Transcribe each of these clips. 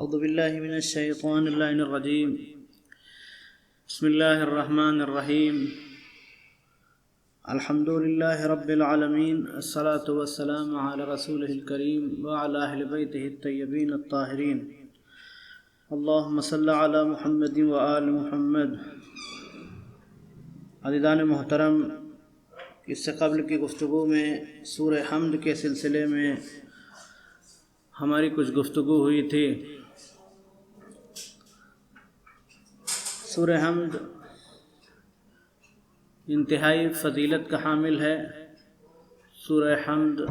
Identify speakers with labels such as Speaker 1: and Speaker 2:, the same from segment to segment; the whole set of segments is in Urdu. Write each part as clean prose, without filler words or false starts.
Speaker 1: اعوذ باللہ من الشیطان اللعین الرجیم بسم اللہ الرحمن الرحیم الحمد للہ رب العالمین الصلاة والسلام علی رسولہ الکریم وعلی اہل بیتہ الطیبین الطاہرین اللہم صلی علی محمد وآل محمد۔ عزیزان محترم، اس سے قبل کی گفتگو میں سورہ حمد کے سلسلے میں ہماری کچھ گفتگو ہوئی تھی۔ سورہ حمد انتہائی فضیلت کا حامل ہے۔ سورہ حمد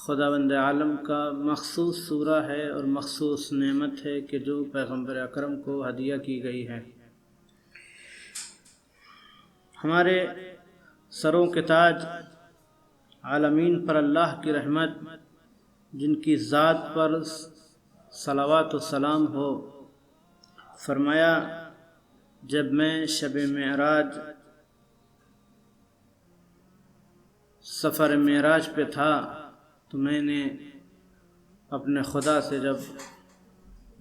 Speaker 1: خداوند عالم کا مخصوص سورہ ہے اور مخصوص نعمت ہے کہ جو پیغمبر اکرم کو ہدیہ کی گئی ہے۔ ہمارے سروں کے تاج عالمین پر اللہ کی رحمت، جن کی ذات پر صلوات و سلام ہو، فرمایا جب میں شب معراج سفر معراج پہ تھا تو میں نے اپنے خدا سے جب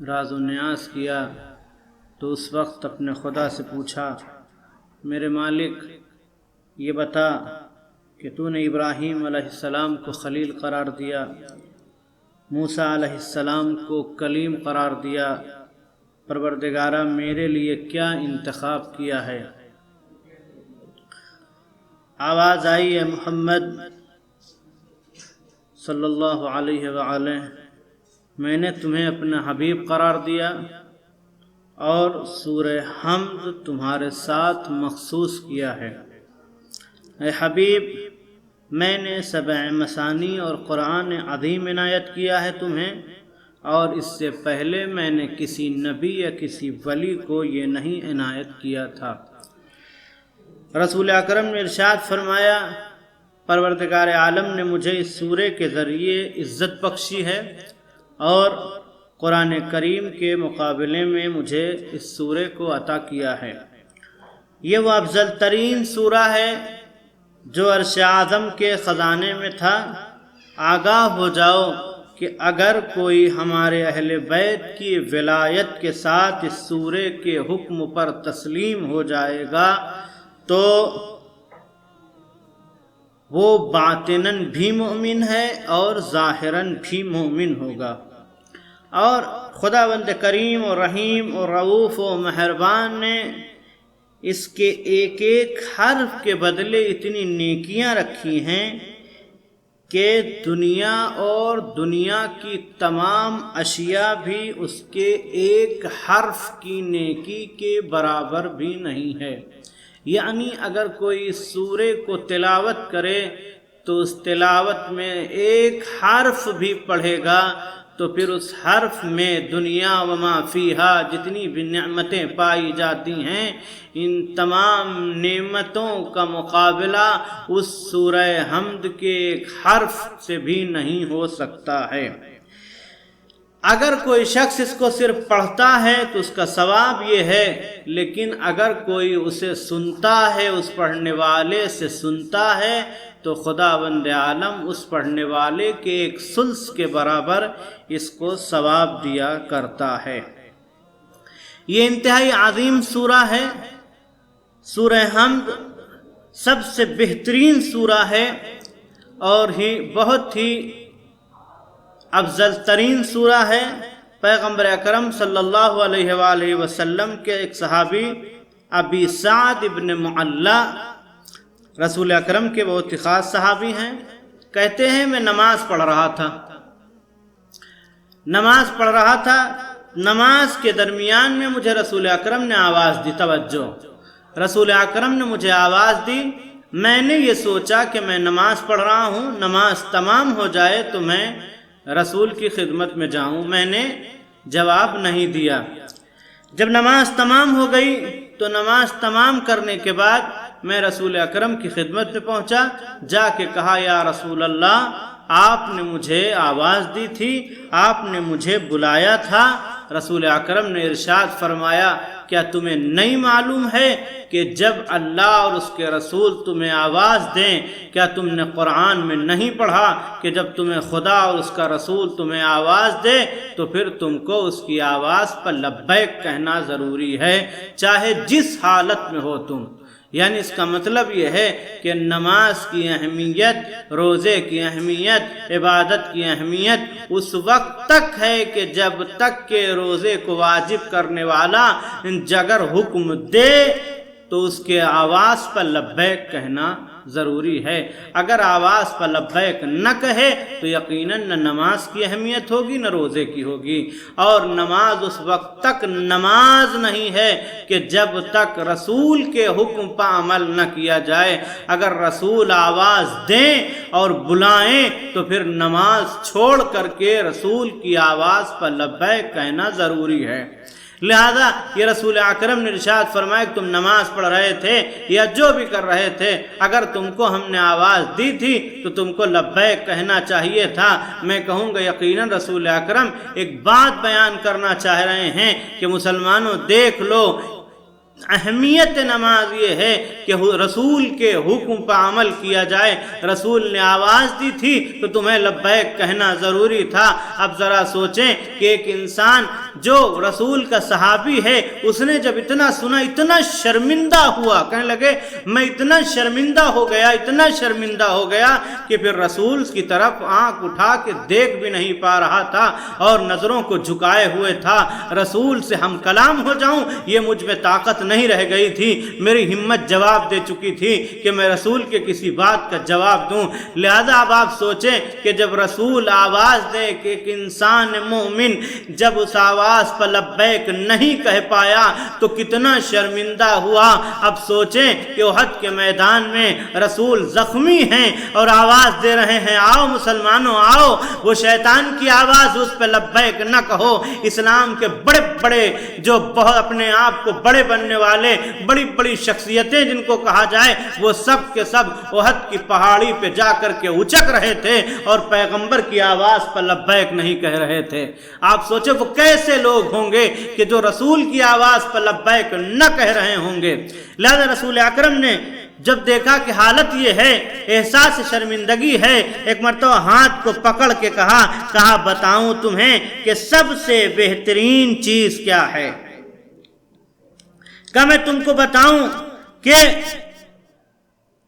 Speaker 1: راز و نیاز کیا تو اس وقت اپنے خدا سے پوچھا، میرے مالک یہ بتا کہ تو نے ابراہیم علیہ السلام کو خلیل قرار دیا، موسیٰ علیہ السلام کو کلیم قرار دیا، پروردگارہ میرے لیے کیا انتخاب کیا ہے؟ آواز آئی ہے محمد صلی اللہ علیہ وآلہ، میں نے تمہیں اپنا حبیب قرار دیا اور سورہ حمد تمہارے ساتھ مخصوص کیا ہے۔ اے حبیب، میں نے سبع مثانی اور قرآن عظیم عنایت کیا ہے تمہیں، اور اس سے پہلے میں نے کسی نبی یا کسی ولی کو یہ نہیں عنایت کیا تھا۔ رسول اکرم نے ارشاد فرمایا، پروردگار عالم نے مجھے اس سورے کے ذریعے عزت بخشی ہے اور قرآن کریم کے مقابلے میں مجھے اس سورے کو عطا کیا ہے۔ یہ وہ افضل ترین سورہ ہے جو عرش اعظم کے خزانے میں تھا۔ آگاہ ہو جاؤ کہ اگر کوئی ہمارے اہل بیت کی ولایت کے ساتھ اس سورے کے حکم پر تسلیم ہو جائے گا تو وہ باطناً بھی مومن ہے اور ظاہراً بھی مومن ہوگا۔ اور خداوند کریم و رحیم و رؤوف و مہربان نے اس کے ایک ایک حرف کے بدلے اتنی نیکیاں رکھی ہیں کہ دنیا اور دنیا کی تمام اشیاء بھی اس کے ایک حرف کی نیکی کے برابر بھی نہیں ہے۔ یعنی اگر کوئی اس سورے کو تلاوت کرے تو اس تلاوت میں ایک حرف بھی پڑھے گا تو پھر اس حرف میں دنیا و ما فیہا جتنی بھی نعمتیں پائی جاتی ہیں، ان تمام نعمتوں کا مقابلہ اس سورہ حمد کے ایک حرف سے بھی نہیں ہو سکتا ہے۔ اگر کوئی شخص اس کو صرف پڑھتا ہے تو اس کا ثواب یہ ہے، لیکن اگر کوئی اسے سنتا ہے، اس پڑھنے والے سے سنتا ہے، تو خداوند عالم اس پڑھنے والے کے ایک ثلث کے برابر اس کو ثواب دیا کرتا ہے۔ یہ انتہائی عظیم سورہ ہے۔ سورہ حمد سب سے بہترین سورہ ہے اور بہت ہی افضل ترین سورہ ہے۔ پیغمبر اکرم صلی اللہ علیہ وآلہ وسلم کے ایک صحابی ابی سعد ابن معلّہ رسول اکرم کے بہت ہی خاص صحابی ہیں، کہتے ہیں میں نماز پڑھ رہا تھا، نماز کے درمیان میں مجھے رسول اکرم نے آواز دی، توجہ، رسول اکرم نے مجھے آواز دی، میں نے یہ سوچا کہ میں نماز پڑھ رہا ہوں، نماز تمام ہو جائے تو میں رسول کی خدمت میں جاؤں، میں نے جواب نہیں دیا۔ جب نماز تمام ہو گئی تو نماز تمام کرنے کے بعد میں رسول اکرم کی خدمت میں پہنچا، جا کے کہا یا رسول اللہ، آپ نے مجھے آواز دی تھی، آپ نے مجھے بلایا تھا۔ رسول اکرم نے ارشاد فرمایا کیا تمہیں نہیں معلوم ہے کہ جب اللہ اور اس کے رسول تمہیں آواز دیں، کیا تم نے قرآن میں نہیں پڑھا کہ جب تمہیں خدا اور اس کا رسول تمہیں آواز دے تو پھر تم کو اس کی آواز پر لبیک کہنا ضروری ہے، چاہے جس حالت میں ہو تم۔ یعنی اس کا مطلب یہ ہے کہ نماز کی اہمیت، روزے کی اہمیت، عبادت کی اہمیت اس وقت تک ہے کہ جب تک کہ روزے کو واجب کرنے والا اگر حکم دے تو اس کے آواز پر لبیک کہنا ضروری ہے۔ اگر آواز پر لبیک نہ کہے تو یقیناً نہ نماز کی اہمیت ہوگی نہ روزے کی ہوگی۔ اور نماز اس وقت تک نماز نہیں ہے کہ جب تک رسول کے حکم پر عمل نہ کیا جائے۔ اگر رسول آواز دیں اور بلائیں تو پھر نماز چھوڑ کر کے رسول کی آواز پر لبیک کہنا ضروری ہے۔ لہذا یہ رسول اکرم نے ارشاد فرمایا کہ تم نماز پڑھ رہے تھے یا جو بھی کر رہے تھے، اگر تم کو ہم نے آواز دی تھی تو تم کو لبیک کہنا چاہیے تھا۔ میں کہوں گا یقیناً رسول اکرم ایک بات بیان کرنا چاہ رہے ہیں کہ مسلمانوں دیکھ لو، اہمیت نماز یہ ہے کہ رسول کے حکم پر عمل کیا جائے۔ رسول نے آواز دی تھی تو تمہیں لبیک کہنا ضروری تھا۔ اب ذرا سوچیں کہ ایک انسان جو رسول کا صحابی ہے، اس نے جب اتنا سنا اتنا شرمندہ ہوا، کہنے لگے میں اتنا شرمندہ ہو گیا، اتنا شرمندہ ہو گیا کہ پھر رسول کی طرف آنکھ اٹھا کے دیکھ بھی نہیں پا رہا تھا اور نظروں کو جھکائے ہوئے تھا۔ رسول سے ہم کلام ہو جاؤں یہ مجھ میں طاقت نہیں رہ گئی تھی، میری ہمت جواب دے چکی تھی کہ میں رسول کے کسی بات کا جواب دوں۔ لہذا اب آپ سوچیں کہ جب رسول آواز دے کہ ایک انسان مومن جب اس آواز پر لبیک نہیں کہہ پایا تو کتنا شرمندہ ہوا۔ اب سوچیں کہ احد کے میدان میں رسول زخمی ہیں اور آواز دے رہے ہیں آؤ مسلمانوں آؤ، وہ شیطان کی آواز اس پہ لبیک نہ کہو۔ اسلام کے بڑے بڑے جو بہت اپنے آپ کو بڑے بننے والے بڑی بڑی شخصیتیں جن کو کہا جائے، وہ سب کے سب احد کی پہاڑی پہ جا کر کے اچک رہے تھے اور پیغمبر کی آواز پر لبیک نہیں کہہ رہے تھے۔ آپ سوچیں وہ کیسے لوگ ہوں گے کہ جو رسول کی آواز پر لبیک نہ کہہ رہے ہوں گے۔ لہذا رسول اکرم نے جب دیکھا کہ حالت یہ ہے، احساس شرمندگی ہے، ایک مرتبہ ہاتھ کو پکڑ کے کہا بتاؤں تمہیں کہ سب سے بہترین چیز کیا ہے؟ کہ میں تم کو بتاؤں کہ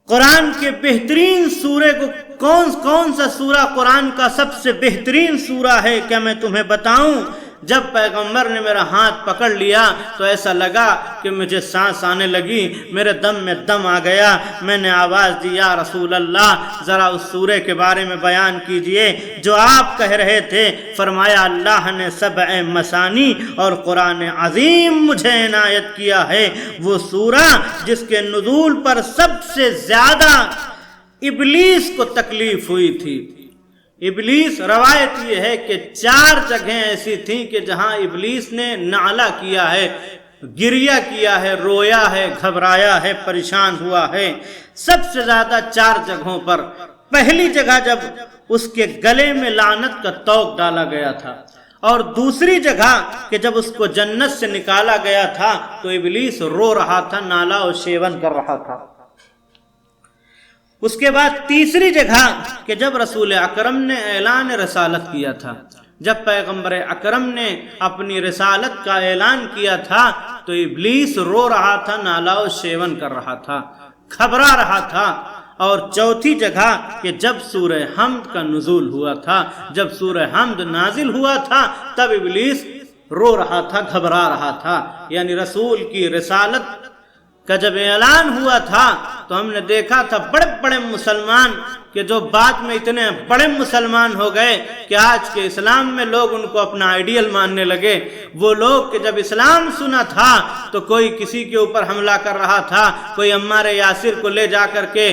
Speaker 1: قرآن کے بہترین سورے کو کون سا سورہ قرآن کا سب سے بہترین سورہ ہے؟ کیا میں تمہیں بتاؤں؟ جب پیغمبر نے میرا ہاتھ پکڑ لیا تو ایسا لگا کہ مجھے سانس آنے لگی، میرے دم میں دم آ گیا۔ میں نے آواز دی یا رسول اللہ ذرا اس سورے کے بارے میں بیان کیجئے جو آپ کہہ رہے تھے۔ فرمایا اللہ نے سبع مثانی اور قرآن عظیم مجھے عنایت کیا ہے، وہ سورہ جس کے نزول پر سب سے زیادہ ابلیس کو تکلیف ہوئی تھی۔ ابلیس، روایت یہ ہے کہ 4 جگہیں ایسی تھیں کہ جہاں ابلیس نے نعلہ کیا ہے، گریہ کیا ہے، رویا ہے، گھبرایا ہے، پریشان ہوا ہے۔ سب سے زیادہ 4 جگہوں پر، پہلی جگہ جب اس کے گلے میں لعنت کا طوق ڈالا گیا تھا، اور دوسری جگہ کہ جب اس کو جنت سے نکالا گیا تھا تو ابلیس رو رہا تھا، نالہ و شیون کر رہا تھا۔ اس کے بعد تیسری جگہ کہ جب رسول اکرم نے اعلان رسالت کیا تھا، جب پیغمبر اکرم نے اپنی رسالت کا اعلان کیا تھا تو ابلیس رو رہا تھا، نالہ و شیون کر رہا تھا، گھبرا رہا تھا۔ اور چوتھی جگہ کہ جب سورہ حمد کا نزول ہوا تھا، جب سورہ حمد نازل ہوا تھا تب ابلیس رو رہا تھا، گھبرا رہا تھا۔ یعنی رسول کی رسالت کا جب اعلان ہوا تھا تو ہم نے دیکھا تھا بڑے بڑے مسلمان کہ جو بعد میں اتنے بڑے مسلمان ہو گئے کہ آج کے اسلام میں لوگ ان کو اپنا آئیڈیل ماننے لگے۔ وہ لوگ کہ جب اسلام سنا تھا تو کوئی کسی کے اوپر حملہ کر رہا تھا، کوئی عمار یاسر کو لے جا کر کے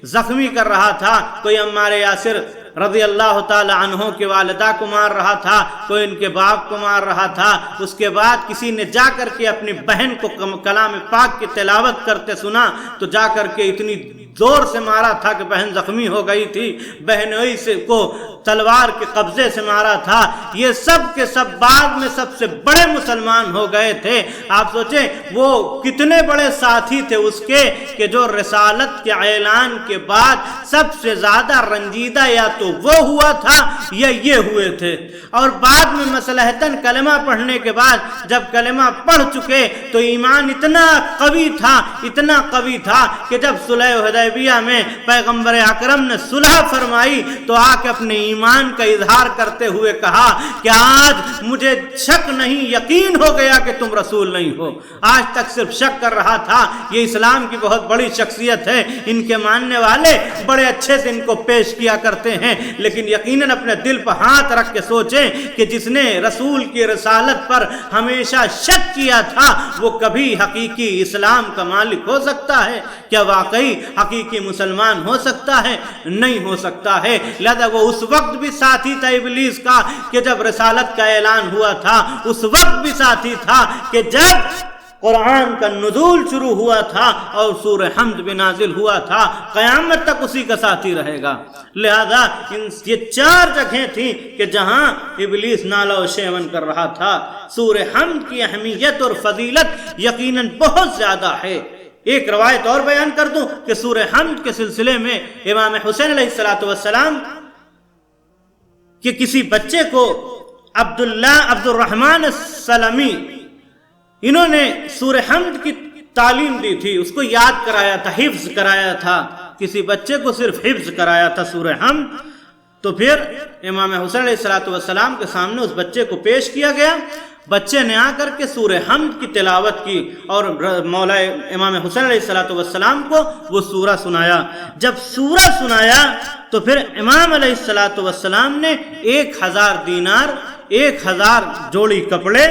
Speaker 1: زخمی کر رہا تھا، کوئی عمار یاسر رضی اللہ تعالی عنہ کے والدہ کو مار رہا تھا، کوئی ان کے باپ کو مار رہا تھا۔ اس کے بعد کسی نے جا کر کے اپنی بہن کو کلام پاک کی تلاوت کرتے سنا تو جا کر کے اتنی زور سے مارا تھا کہ بہن زخمی ہو گئی تھی۔ بہنوئی سے کو تلوار کے قبضے سے مارا تھا، یہ سب کے سب بعد میں سب سے بڑے مسلمان ہو گئے تھے۔ آپ سوچیں وہ کتنے بڑے ساتھی تھے اس کے کہ جو رسالت کے اعلان کے بعد سب سے زیادہ رنجیدہ یا تو وہ ہوا تھا یا یہ ہوئے تھے، اور بعد میں مصلحتاً کلمہ پڑھنے کے بعد جب کلمہ پڑھ چکے تو ایمان اتنا قوی تھا کہ جب صلح حدیبیہ میں پیغمبر اکرم نے صلح فرمائی تو آ کے اپنے ایمان کا اظہار کرتے ہوئے کہا کہ آج مجھے شک نہیں، یقین ہو گیا کہ تم رسول نہیں ہو۔ آج تک صرف شک کر رہا تھا۔ یہ اسلام کی بہت بڑی شخصیت ہے، ان کے ماننے والے بڑے اچھے سے ان کو پیش کیا کرتے ہیں، لیکن یقیناً اپنے دل پر ہاتھ رکھ کے سوچیں کہ جس نے رسول کی رسالت پر ہمیشہ شک کیا تھا وہ کبھی حقیقی اسلام کا مالک ہو سکتا ہے؟ کیا واقعی حقیقی مسلمان ہو سکتا ہے؟ نہیں ہو سکتا ہے۔ لہذا وہ اس وقت بھی ساتھی تھا ابلیس کا کہ جب رسالت کا اعلان ہوا تھا، اس وقت بھی ساتھی تھا کہ جب قرآن کا نزول شروع ہوا تھا اور سورہ حمد بھی نازل ہوا تھا، قیامت تک اسی کا ساتھی رہے گا۔ لہذا یہ 4 جگہیں تھیں کہ جہاں ابلیس نالا و شیون کر رہا تھا۔ سورہ حمد کی اہمیت اور فضیلت یقیناً بہت زیادہ ہے۔ ایک روایت اور بیان کر دوں کہ سورہ حمد کے سلسلے میں امام حسین علیہ السلام کہ کسی بچے کو عبد الرحمن السلمی انہوں نے سورہ حمد کی تعلیم دی تھی، اس کو یاد کرایا تھا، حفظ کرایا تھا، کسی بچے کو صرف حفظ کرایا تھا سورہ حمد۔ تو پھر امام حسین علیہ السلام کے سامنے اس بچے کو پیش کیا گیا، بچے نے آ کر کے سورہ حمد کی تلاوت کی اور مولا امام حسین علیہ السلام کو وہ سورہ سنایا۔ جب سورہ سنایا تو پھر امام علیہ السلام نے 1000 دینار، 1000 جوڑی کپڑے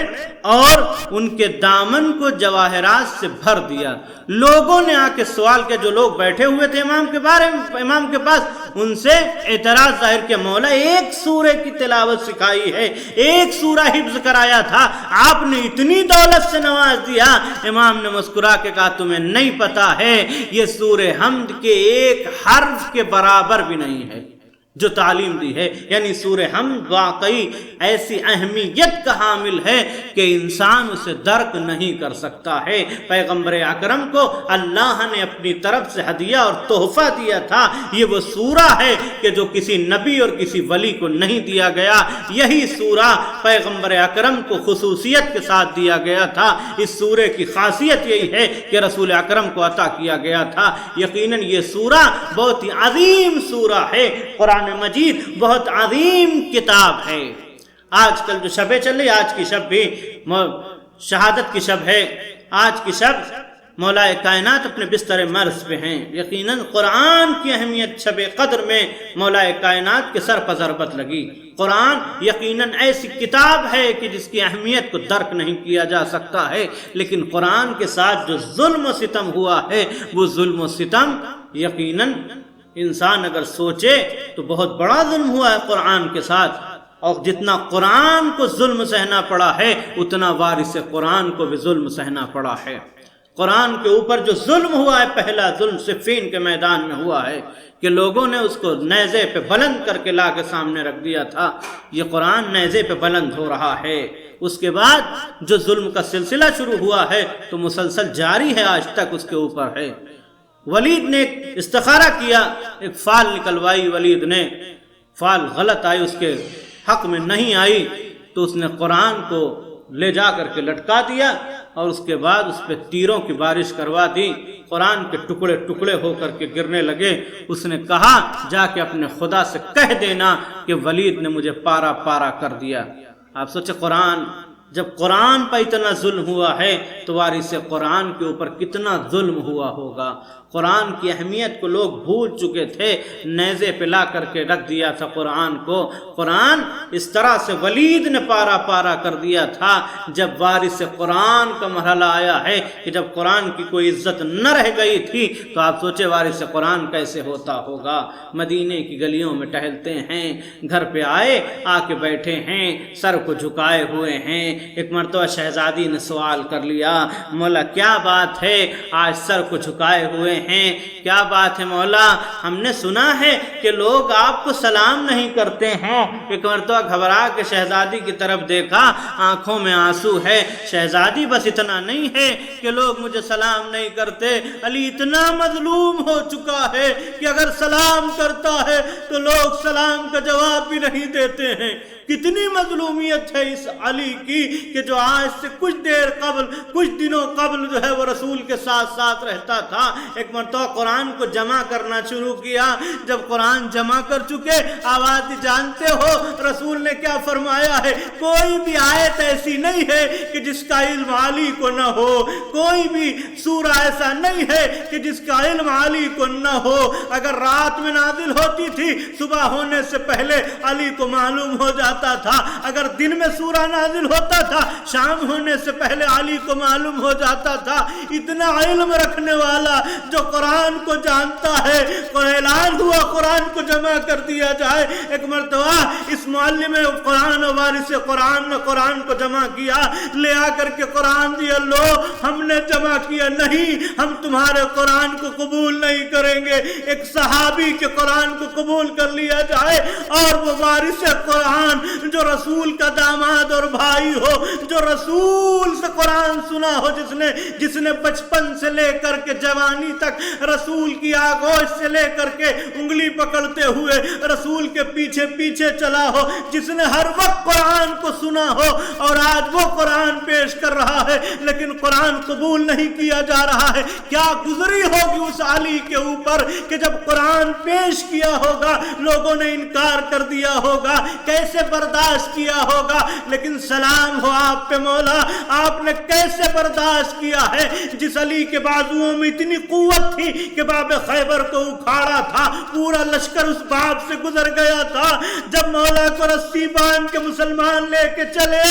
Speaker 1: اور ان کے دامن کو جواہرات سے بھر دیا۔ لوگوں نے آ کے سوال کیا، جو لوگ بیٹھے ہوئے تھے امام کے پاس، ان سے اعتراض ظاہر کیا، مولا ایک سورہ کی تلاوت سکھائی ہے، ایک سورہ حفظ کرایا تھا، آپ نے اتنی دولت سے نواز دیا۔ امام نے مسکرا کے کہا تمہیں نہیں پتا ہے یہ سورہ حمد کے ایک حرف کے برابر بھی نہیں ہے جو تعلیم دی ہے۔ یعنی سورہ حمد واقعی ایسی اہمیت کا حامل ہے کہ انسان اسے درک نہیں کر سکتا ہے۔ پیغمبر اکرم کو اللہ نے اپنی طرف سے ہدیہ اور تحفہ دیا تھا۔ یہ وہ سورہ ہے کہ جو کسی نبی اور کسی ولی کو نہیں دیا گیا۔ یہی سورہ پیغمبر اکرم کو خصوصیت کے ساتھ دیا گیا تھا۔ اس سورہ کی خاصیت یہی ہے کہ رسول اکرم کو عطا کیا گیا تھا۔ یقیناً یہ سورہ بہت ہی عظیم سورہ ہے۔ قرآن مجید بہت عظیم کتاب ہے۔ آج کل جو شبیں چل رہی، آج کی شب بھی شہادت کی شب ہے۔ آج کی شب مولا کائنات اپنے بستر مرض پہ ہیں۔ یقیناً قرآن کی اہمیت شب قدر میں مولا کائنات کے سر پر ضربت لگی۔ قرآن یقیناً ایسی کتاب ہے کہ جس کی اہمیت کو درک نہیں کیا جا سکتا ہے، لیکن قرآن کے ساتھ جو ظلم و ستم ہوا ہے وہ ظلم و ستم یقیناً انسان اگر سوچے تو بہت بڑا ظلم ہوا ہے قرآن کے ساتھ، اور جتنا قرآن کو ظلم سہنا پڑا ہے اتنا وارث قرآن کو بھی ظلم سہنا پڑا ہے۔ قرآن کے اوپر جو ظلم ہوا ہے، پہلا ظلم صفین کے میدان میں ہوا ہے کہ لوگوں نے اس کو نیزے پہ بلند کر کے لا کے سامنے رکھ دیا تھا۔ یہ قرآن نیزے پہ بلند ہو رہا ہے۔ اس کے بعد جو ظلم کا سلسلہ شروع ہوا ہے تو مسلسل جاری ہے، آج تک اس کے اوپر ہے۔ ولید نے ایک استخارہ کیا، ایک فال نکلوائی، ولید نے فال غلط آئی، اس کے حق میں نہیں آئی، تو اس نے قرآن کو لے جا کر کے لٹکا دیا اور اس کے بعد اس پہ تیروں کی بارش کروا دی۔ قرآن کے ٹکڑے ٹکڑے ہو کر کے گرنے لگے۔ اس نے کہا جا کے اپنے خدا سے کہہ دینا کہ ولید نے مجھے پارا پارا کر دیا۔ آپ سوچے جب قرآن پر اتنا ظلم ہوا ہے تو وارث قرآن کے اوپر کتنا ظلم ہوا ہوگا۔ قرآن کی اہمیت کو لوگ بھول چکے تھے، نیزے پہ لا کر کے رکھ دیا تھا قرآن کو۔ قرآن اس طرح سے ولید نے پارا پارا کر دیا تھا۔ جب وارث قرآن کا مرحلہ آیا ہے کہ جب قرآن کی کوئی عزت نہ رہ گئی تھی تو آپ سوچے وارث قرآن کیسے ہوتا ہوگا۔ مدینے کی گلیوں میں ٹہلتے ہیں، گھر پہ آئے، آ کے بیٹھے ہیں، سر کو جھکائے ہوئے ہیں۔ ایک مرتبہ شہزادی نے سوال کر لیا، مولا کیا بات ہے آج سر کو جھکائے ہوئے ہیں۔ کیا بات ہے مولا، ہم نے سنا ہے کہ لوگ آپ کو سلام نہیں کرتے ہیں۔ ایک مرتبہ گھبرا کے شہزادی کی طرف دیکھا، آنکھوں میں آنسو ہے۔ شہزادی بس اتنا نہیں ہے کہ لوگ مجھے سلام نہیں کرتے، علی اتنا مظلوم ہو چکا ہے کہ اگر سلام کرتا ہے تو لوگ سلام کا جواب بھی نہیں دیتے ہیں۔ کتنی مظلومیت ہے اس علی کی کہ جو آج سے کچھ دیر قبل، کچھ دنوں قبل جو ہے وہ رسول کے ساتھ ساتھ رہتا تھا۔ ایک مرتبہ قرآن کو جمع کرنا شروع کیا، جب قرآن جمع کر چکے آواز جانتے ہو رسول نے کیا فرمایا ہے؟ کوئی بھی آیت ایسی نہیں ہے کہ جس کا علم علی کو نہ ہو، کوئی بھی سورہ ایسا نہیں ہے کہ جس کا علم علی کو نہ ہو۔ اگر رات میں نازل ہوتی تھی صبح ہونے سے پہلے علی کو معلوم ہو جاتا تھا، اگر دن میں سورہ نازل ہوتا تھا شام ہونے سے پہلے علی کو معلوم ہو جاتا تھا۔ اتنا علم رکھنے والا جو قرآن کو جانتا ہے، اعلان ہوا قرآن کو جمع کر دیا جائے۔ ایک مرتبہ اس معلم قرآن و وارث قرآن نے قرآن کو جمع کیا، لے آ کر کے قرآن دیا، لو ہم نے جمع کیا، نہیں ہم تمہارے قرآن کو قبول نہیں کریں گے۔ ایک صحابی کے قرآن کو قبول کر لیا جائے اور وہ وارث قرآن جو رسول کا داماد اور بھائی ہو، جو رسول سے قرآن سنا ہو، جس نے بچپن سے لے کر کے جوانی تک رسول کی آغوش سے لے کر کے انگلی پکڑتے ہوئے رسول کے پیچھے پیچھے چلا ہو، جس نے ہر وقت قرآن کو سنا ہو اور آج وہ قرآن پیش کر رہا ہے لیکن قرآن قبول نہیں کیا جا رہا ہے۔ کیا گزری ہوگی اس علی کے اوپر کہ جب قرآن پیش کیا ہوگا لوگوں نے انکار کر دیا ہوگا، کیسے برداشت کیا ہوگا؟ لیکن سلام ہو آپ پہ مولا، آپ نے کیسے برداشت کیا ہے؟ جس علی کے بازوؤں میں اتنی قوت تھی کہ باب خیبر کو اکھاڑا تھا، پورا لشکر اس باب سے گزر گیا تھا۔ جب مولا کو رسی باندھ کے مسلمان لے کے چلے،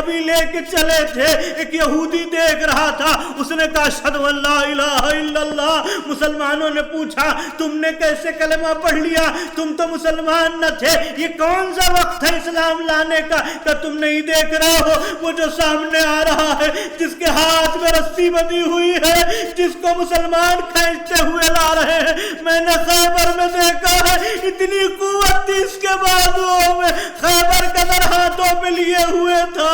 Speaker 1: ابھی لے کے چلے تھے، ایک یہودی دیکھ رہا تھا، اس نے کہا اشہد ان لا الہ الا اللہ۔ مسلمانوں نے پوچھا تم نے کیسے کلمہ پڑھ لیا؟ تم تو مسلمان نہ تھے، یہ کون سا وقت ہے اسلام لانے کا کہ تم نہیں دیکھ رہے ہو وہ جو سامنے آ رہا ہے، جس کے ہاتھ میں رسی بندھی ہوئی ہے، جس کو مسلمان کھینچتے ہوئے لا رہے ہیں؟ میں نے خیبر میں دیکھا ہے، اتنی قوت تھی اس کے بازوؤں میں، خیبر کا در ہاتھوں پہ لیے ہوئے تھا۔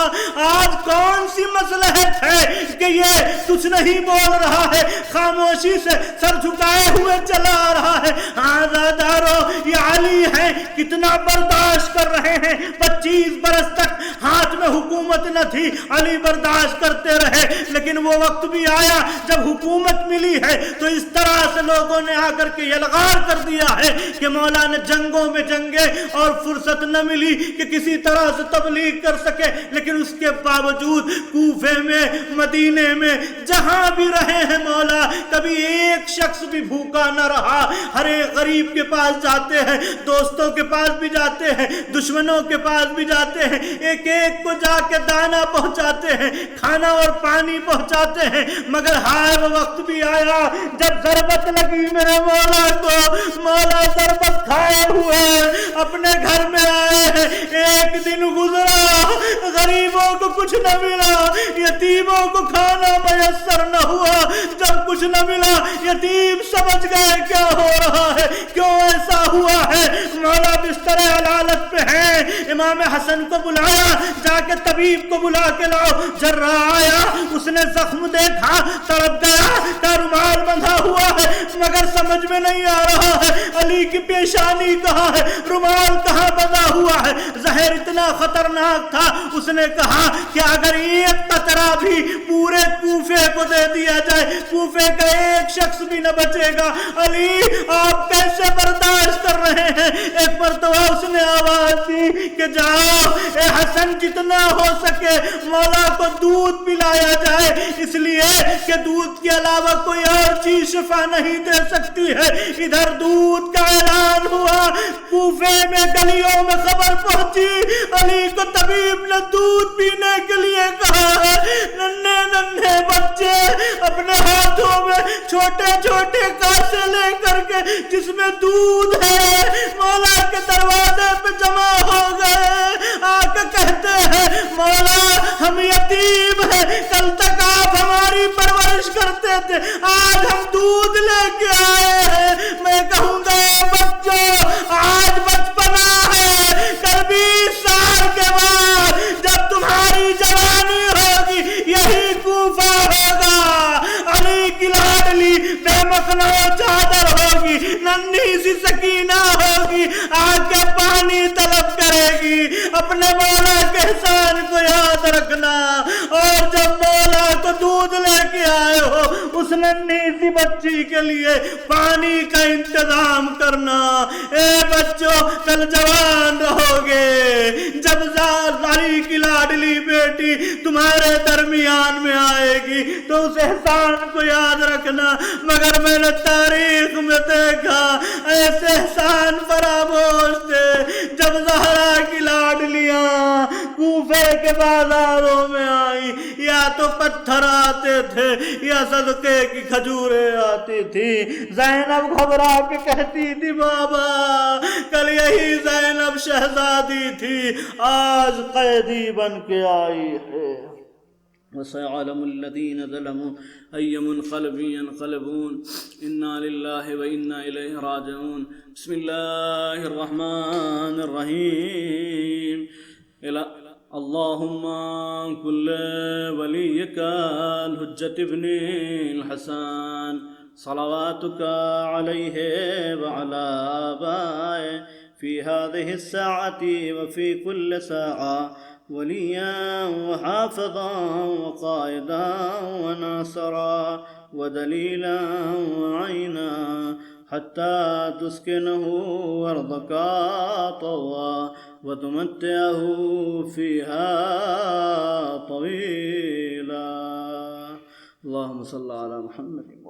Speaker 1: آج کون سی مصلحت ہے کہ یہ کچھ نہیں بول رہا ہے، خاموشی سے سر جھکائے ہوئے چلا آ رہا ہے؟ آزادارو یہ علی ہے، کتنا برداشت کر رہے ہیں، 25 برس تک ہاتھ میں حکومت نہ تھی، علی برداشت کرتے رہے، لیکن وہ وقت بھی آیا جب حکومت ملی ہے تو اس طرح سے لوگوں نے آ کر کے یلغار کر دیا ہے کہ مولا نے جنگوں میں جنگے اور فرصت نہ ملی کہ کسی طرح سے تبلیغ کر سکے، لیکن اس کے باوجود کوفے میں، مدینے میں، جہاں بھی رہے ہیں مولا، کبھی ایک شخص بھی بھوکا نہ رہا۔ ہر ایک غریب کے پاس جاتے ہیں، دوستوں کے پاس بھی جاتے ہیں، دشمنوں کے پاس بھی جاتے ہیں، ایک ایک کو جا کے دانا پہنچاتے ہیں، کھانا اور پانی پہنچاتے ہیں۔ مگر ہائے وہ وقت بھی آیا جب ضربت لگی میرے مولا کو، مولا ضربت کھائے ہوئے اپنے گھر میں آئے ہیں۔ ایک دن گزرا غریبوں کو کچھ نہ ملا، یتیموں کو کھانا میسر نہ ہوا۔ جب کچھ نہ ملا یتیم سمجھ گئے کیا ہو رہا ہے، کیوں ایسا ہوا ہے۔ مولا بستر علالت پہ ہیں، امام حسن کو بلایا، جا کے طبیب کو بلا کے لاؤ۔ جراح آیا، اس نے زخم دیکھا، تڑپ گیا، کا رومال بندھا ہوا ہے مگر سمجھ میں نہیں آ رہا ہے علی کی پیشانی کہاں ہے، رومال کہاں بندھا ہوا ہے۔ زہر اتنا خطرناک تھا، اس نے کہا کہ اگر ایک قطرہ بھی پورے کوفے کو دے دیا جائے، کوفے کا ایک شخص بھی نہ بچے گا۔ علی آپ کیسے برداشت کر رہے ہیں؟ ایک مرتبہ اس نے آواز دی کہ جاؤ اے حسن، جتنا ہو سکے مولا کو دودھ پلایا جائے، اس لیے کہ دودھ کے علاوہ کوئی اور چیز شفا نہیں دے سکتی ہے۔ ادھر دودھ کا اعلان ہوا، کوفے میں گلیوں میں خبر پہنچی، علی کو طبیب نے دودھ پینے کے لیے کہا ہے۔ ننھے ننھے بچے اپنے ہاتھوں میں چھوٹے چھوٹے کاسے لے کر کے جس میں دودھ ہے مولا کے دروازے پہ جمع ہو گئے، آ کے کہتے ہیں مولا ہم یتیم ہیں، کل تک آپ ہماری پرورش کرتے
Speaker 2: کرتے تھے آج ہم دودھ لے کے آئے ہیں. میں کہوں گا بچوں آج بچپنا ہے, کل 20 سال کے بعد جب تمہاری جوانی ہوگی یہی کوفہ ہوگا. علی کی لاڈلی بے مخنہ چادر ہوگی, ننھی سی سکینہ ہوگی, آ کے پانی طلب کرے گی. اپنے مولا کے احسان کو یاد رکھنا, اور جب مولا کو دودھ لے کے آئے ہو اس ننھی سی بچی کے لیے پانی کا انتظام کرنا. اے بچوں کل جوان رہو گے, جب علی کی لاڈلی بیٹی تمہارے درمیان میں آئے گی تو اس احسان کو یاد رکھنا. مگر میں نے تاریخ میں دیکھا ایسے احسان فراموش تھے. جب زہرا کی لاڈلیاں کوفے کے بازاروں میں آئی یا تو پتھر آتے تھے یا صدقے کی کھجوریں آتی تھی. زینب گھبرا کے کہتی تھی بابا کل یہی زینب شہزادی تھی, آج قیدی بن کے آئی ہے.
Speaker 1: وسيعلم الذين ظلموا أي منقلب ينقلبون إنا لله وإنا إليه راجعون. بسم الله الرحمن الرحيم. اللهم كل وليك الحجة ابن الحسن صلواتك عليه وعلى آبائه في هذه الساعة وفي كل ساعة وليا وحافظا وقائدا وناصرا ودليلا وعينا حتى تسكنه أرضك طوعا وتمتعه فيها طويلا. اللهم صل على محمد.